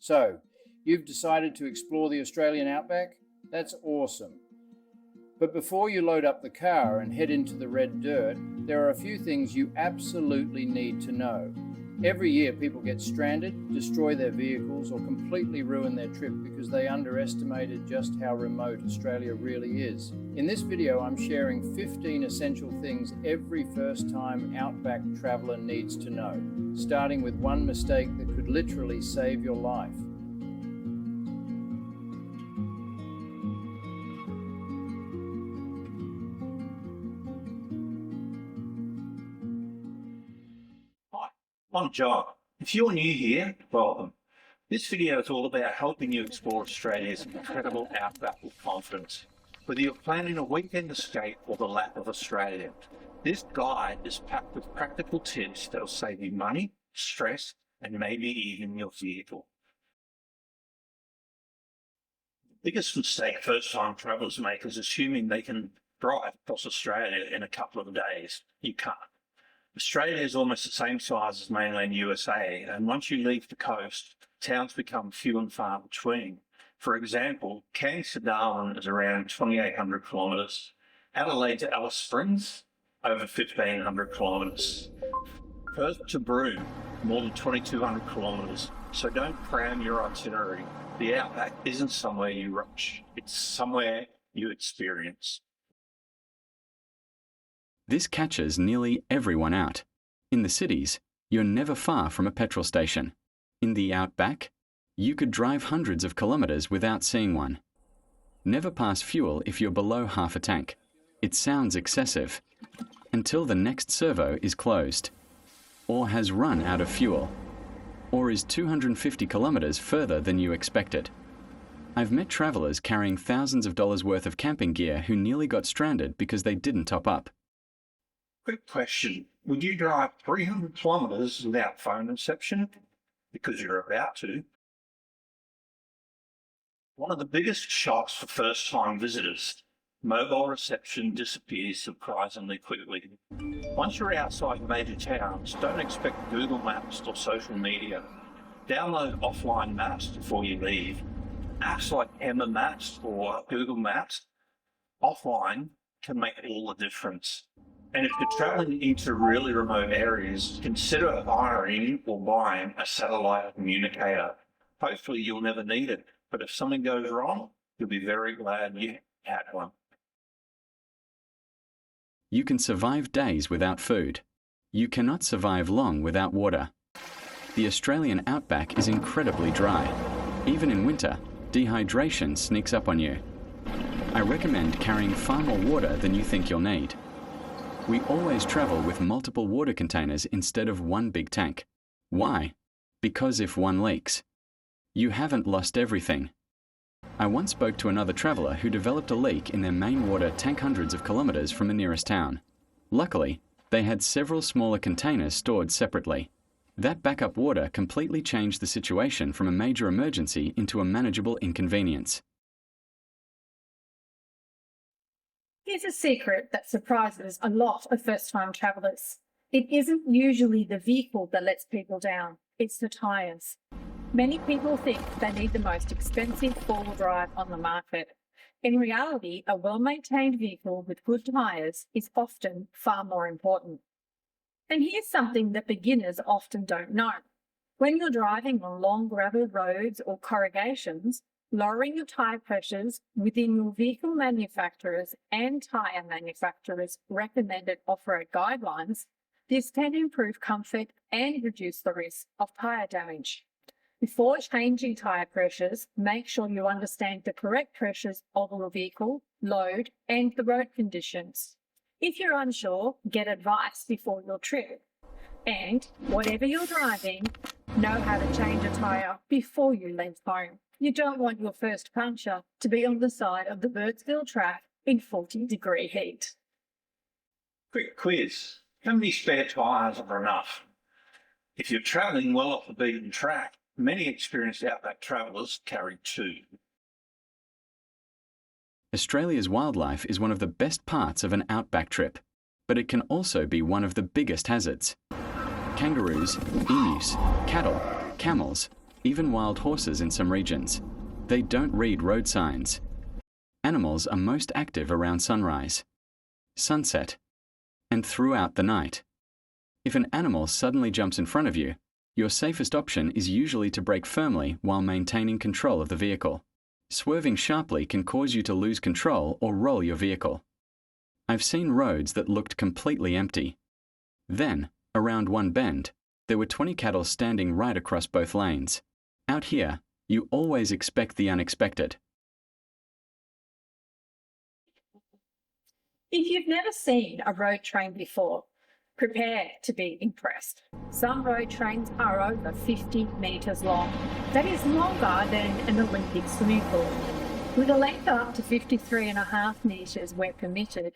So, you've decided to explore the Australian Outback? That's awesome. But before you load up the car and head into the red dirt, there are a few things you absolutely need to know. Every year people get stranded, destroy their vehicles, or completely ruin their trip because they underestimated just how remote Australia really is. In this video, I'm sharing 15 essential things every first-time Outback traveller needs to know, starting with one mistake that could literally save your life. I'm John. If you're new here, welcome. This video is all about helping you explore Australia's incredible outback with confidence. Whether you're planning a weekend escape or the lap of Australia, this guide is packed with practical tips that will save you money, stress, and maybe even your vehicle. The biggest mistake first-time travellers make is assuming they can drive across Australia in a couple of days. You can't. Australia is almost the same size as mainland USA, and once you leave the coast, towns become few and far between. For example, Cairns to Darwin is around 2,800 kilometres. Adelaide to Alice Springs, over 1,500 kilometres. Perth to Broome, more than 2,200 kilometres. So don't cram your itinerary. The Outback isn't somewhere you rush, it's somewhere you experience. This catches nearly everyone out. In the cities, you're never far from a petrol station. In the Outback, you could drive hundreds of kilometres without seeing one. Never pass fuel if you're below half a tank. It sounds excessive, until the next servo is closed, or has run out of fuel, or is 250 kilometres further than you expected. I've met travellers carrying thousands of dollars worth of camping gear who nearly got stranded because they didn't top up. Quick question. Would you drive 300 kilometres without phone reception? Because you're about to. One of the biggest shocks for first-time visitors, mobile reception disappears surprisingly quickly. Once you're outside major towns, don't expect Google Maps or social media. Download offline maps before you leave. Apps like Emma Maps or Google Maps offline can make all the difference. And if you're traveling into really remote areas, consider hiring or buying a satellite communicator. Hopefully you'll never need it, but if something goes wrong, you'll be very glad you had one. You can survive days without food. You cannot survive long without water. The Australian Outback is incredibly dry. Even in winter, dehydration sneaks up on you. I recommend carrying far more water than you think you'll need. We always travel with multiple water containers instead of one big tank. Why? Because if one leaks, you haven't lost everything. I once spoke to another traveller who developed a leak in their main water tank hundreds of kilometres from the nearest town. Luckily, they had several smaller containers stored separately. That backup water completely changed the situation from a major emergency into a manageable inconvenience. Here's a secret that surprises a lot of first-time travellers. It isn't usually the vehicle that lets people down, it's the tyres. Many people think they need the most expensive four-wheel drive on the market. In reality, a well-maintained vehicle with good tyres is often far more important. And here's something that beginners often don't know. When you're driving on long gravel roads or corrugations, lowering your tyre pressures within your vehicle manufacturers and tyre manufacturers' recommended off-road guidelines, this can improve comfort and reduce the risk of tyre damage. Before changing tyre pressures, make sure you understand the correct pressures of your vehicle, load, and the road conditions. If you're unsure, get advice before your trip. And whatever you're driving, know how to change a tyre before you leave home. You don't want your first puncture to be on the side of the Birdsville track in 40-degree heat. Quick quiz. How many spare tyres are enough? If you're travelling well off the beaten track, many experienced Outback travellers carry 2. Australia's wildlife is one of the best parts of an Outback trip, but it can also be one of the biggest hazards. Kangaroos, emus, cattle, camels, even wild horses in some regions. They don't read road signs. Animals are most active around sunrise, sunset, and throughout the night. If an animal suddenly jumps in front of you, your safest option is usually to brake firmly while maintaining control of the vehicle. Swerving sharply can cause you to lose control or roll your vehicle. I've seen roads that looked completely empty. Then, around one bend, there were 20 cattle standing right across both lanes. Out here, you always expect the unexpected. If you've never seen a road train before, prepare to be impressed. Some road trains are over 50 metres long. That is longer than an Olympic swimming pool. With a length up to 53.5 metres where permitted,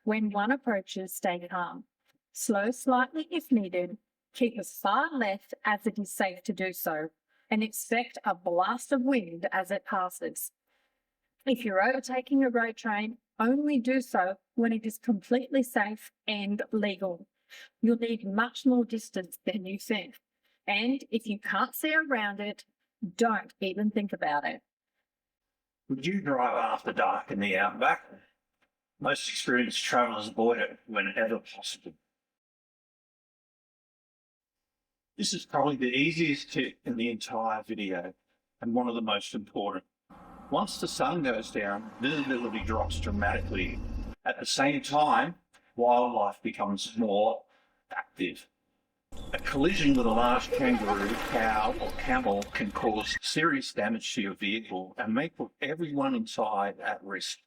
when one approaches, stay calm. Slow slightly if needed, keep as far left as it is safe to do so, and expect a blast of wind as it passes. If you're overtaking a road train, only do so when it is completely safe and legal. You'll need much more distance than you think. And if you can't see around it, don't even think about it. Would you drive after dark in the outback? Most experienced travellers avoid it whenever possible. This is probably the easiest tip in the entire video and one of the most important. Once the sun goes down, visibility drops dramatically. At the same time, wildlife becomes more active. A collision with a large kangaroo, cow or camel can cause serious damage to your vehicle and may put everyone inside at risk.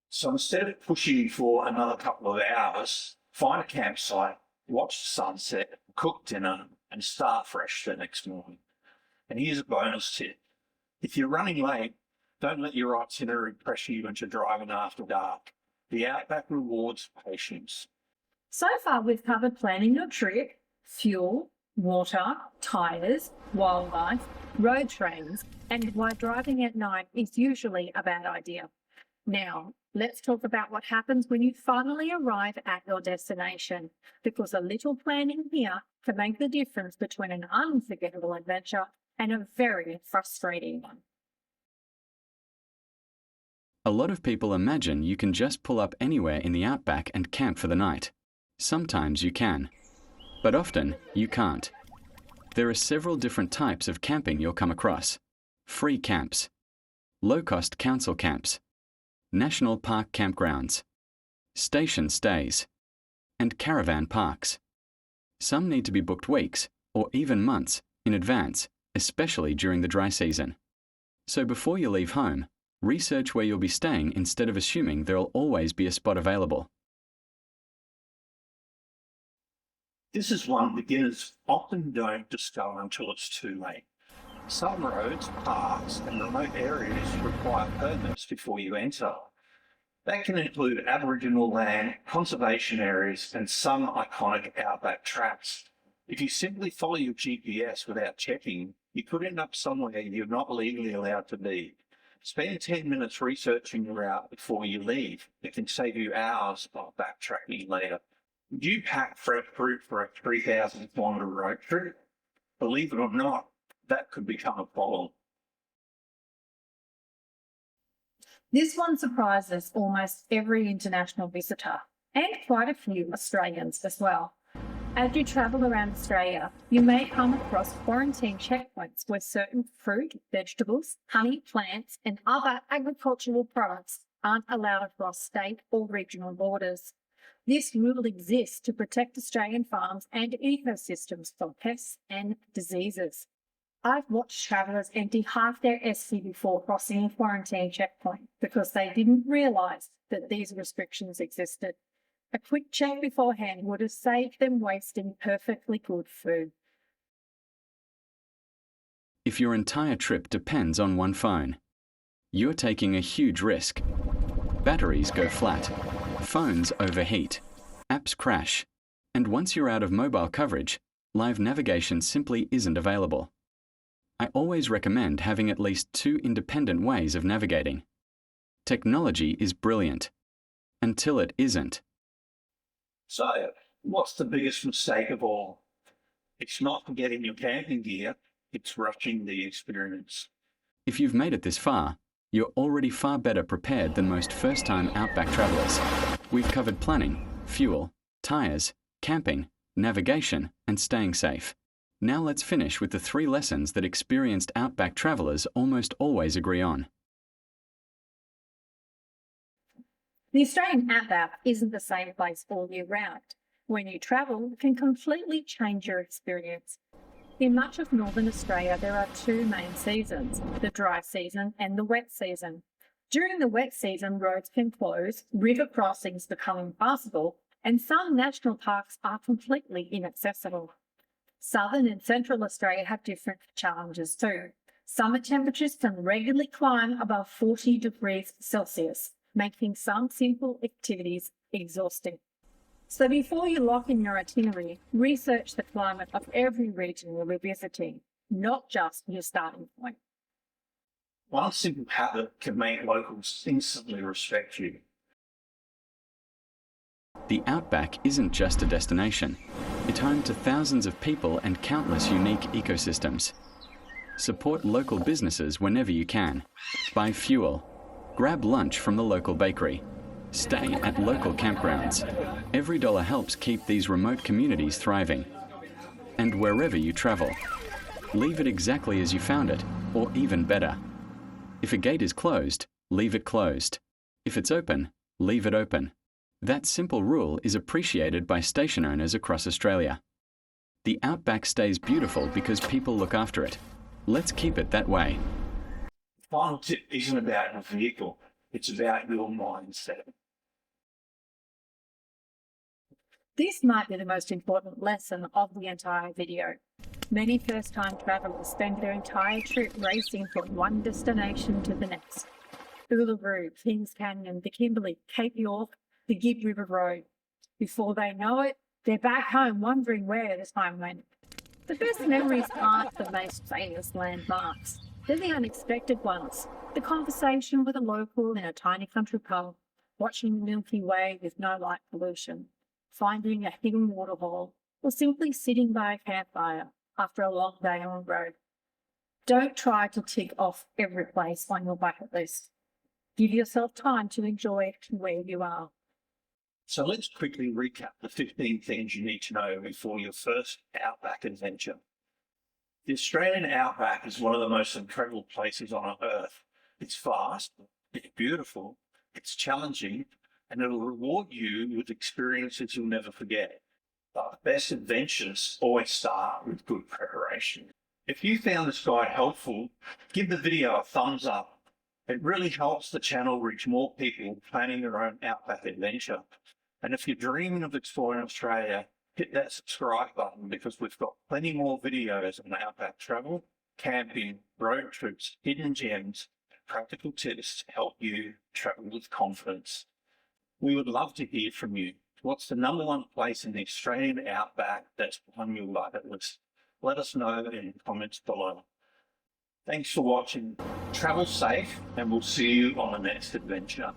So instead of pushing for another couple of hours, find a campsite, watch the sunset, cook dinner and start fresh the next morning. And here's a bonus tip. If you're running late, don't let your itinerary pressure you into driving after dark. The Outback rewards patience. So far, we've covered planning your trip, fuel, water, tyres, wildlife, road trains, and why driving at night is usually a bad idea. Now, let's talk about what happens when you finally arrive at your destination, because a little planning here can make the difference between an unforgettable adventure and a very frustrating one. A lot of people imagine you can just pull up anywhere in the outback and camp for the night. Sometimes you can, but often you can't. There are several different types of camping you'll come across. Free camps, low-cost council camps, national park campgrounds, station stays, and caravan parks. Some need to be booked weeks or even months in advance, especially during the dry season. So before you leave home, research where you'll be staying instead of assuming there'll always be a spot available. This is one beginners often don't discover until it's too late. Some roads, parks and remote areas require permits before you enter. That can include Aboriginal land, conservation areas and some iconic outback traps. If you simply follow your GPS without checking, you could end up somewhere you're not legally allowed to be. Spend 10 minutes researching your route before you leave. It can save you hours of backtracking later. Would you pack fresh fruit for a 3,000-kilometre road trip? Believe it or not, that could become a problem. This one surprises almost every international visitor, and quite a few Australians as well. As you travel around Australia, you may come across quarantine checkpoints where certain fruit, vegetables, honey, plants, and other agricultural products aren't allowed across state or regional borders. This rule exists to protect Australian farms and ecosystems from pests and diseases. I've watched travellers empty half their SC before crossing a quarantine checkpoint because they didn't realise that these restrictions existed. A quick check beforehand would have saved them wasting perfectly good food. If your entire trip depends on one phone, you're taking a huge risk. Batteries go flat, phones overheat, apps crash, and once you're out of mobile coverage, live navigation simply isn't available. I always recommend having at least 2 independent ways of navigating. Technology is brilliant, until it isn't. So, what's the biggest mistake of all? It's not forgetting your camping gear, It's rushing the experience. If you've made it this far, you're already far better prepared than most first-time Outback travellers. We've covered planning, fuel, tyres, camping, navigation, and staying safe. Now let's finish with the 3 lessons that experienced Outback travellers almost always agree on. The Australian Outback isn't the same place all year round. When you travel, it can completely change your experience. In much of Northern Australia, there are 2 main seasons, the dry season and the wet season. During the wet season, roads can close, river crossings become impassable, and some national parks are completely inaccessible. Southern and Central Australia have different challenges too. Summer temperatures can regularly climb above 40 degrees Celsius, making some simple activities exhausting. So before you lock in your itinerary, research the climate of every region you'll be visiting, not just your starting point. One simple habit can make locals instantly respect you. The Outback isn't just a destination. It's home to thousands of people and countless unique ecosystems. Support local businesses whenever you can. Buy fuel. Grab lunch from the local bakery. Stay at local campgrounds. Every dollar helps keep these remote communities thriving. And wherever you travel, leave it exactly as you found it, or even better. If a gate is closed, leave it closed. If it's open, leave it open. That simple rule is appreciated by station owners across Australia. The Outback stays beautiful because people look after it. Let's keep it that way. The final tip isn't about your vehicle, it's about your mindset. This might be the most important lesson of the entire video. Many first-time travellers spend their entire trip racing from one destination to the next. Uluru, Kings Canyon, the Kimberley, Cape York, the Gibb River Road. Before they know it, they're back home wondering where the time went. The best memories aren't the most famous landmarks. They're the unexpected ones. The conversation with a local in a tiny country pub, watching the Milky Way with no light pollution, finding a hidden waterhole, or simply sitting by a campfire after a long day on the road. Don't try to tick off every place on your bucket list. Give yourself time to enjoy where you are. So let's quickly recap the 15 things you need to know before your first Outback adventure. The Australian Outback is one of the most incredible places on Earth. It's vast, it's beautiful, it's challenging, and it'll reward you with experiences you'll never forget. But the best adventures always start with good preparation. If you found this guide helpful, give the video a thumbs up. It really helps the channel reach more people planning their own Outback adventure. And if you're dreaming of exploring Australia, hit that subscribe button because we've got plenty more videos on Outback travel, camping, road trips, hidden gems, and practical tips to help you travel with confidence. We would love to hear from you. What's the #1 place in the Australian Outback that's on your bucket list? Let us know in the comments below. Thanks for watching. Travel safe, and we'll see you on the next adventure.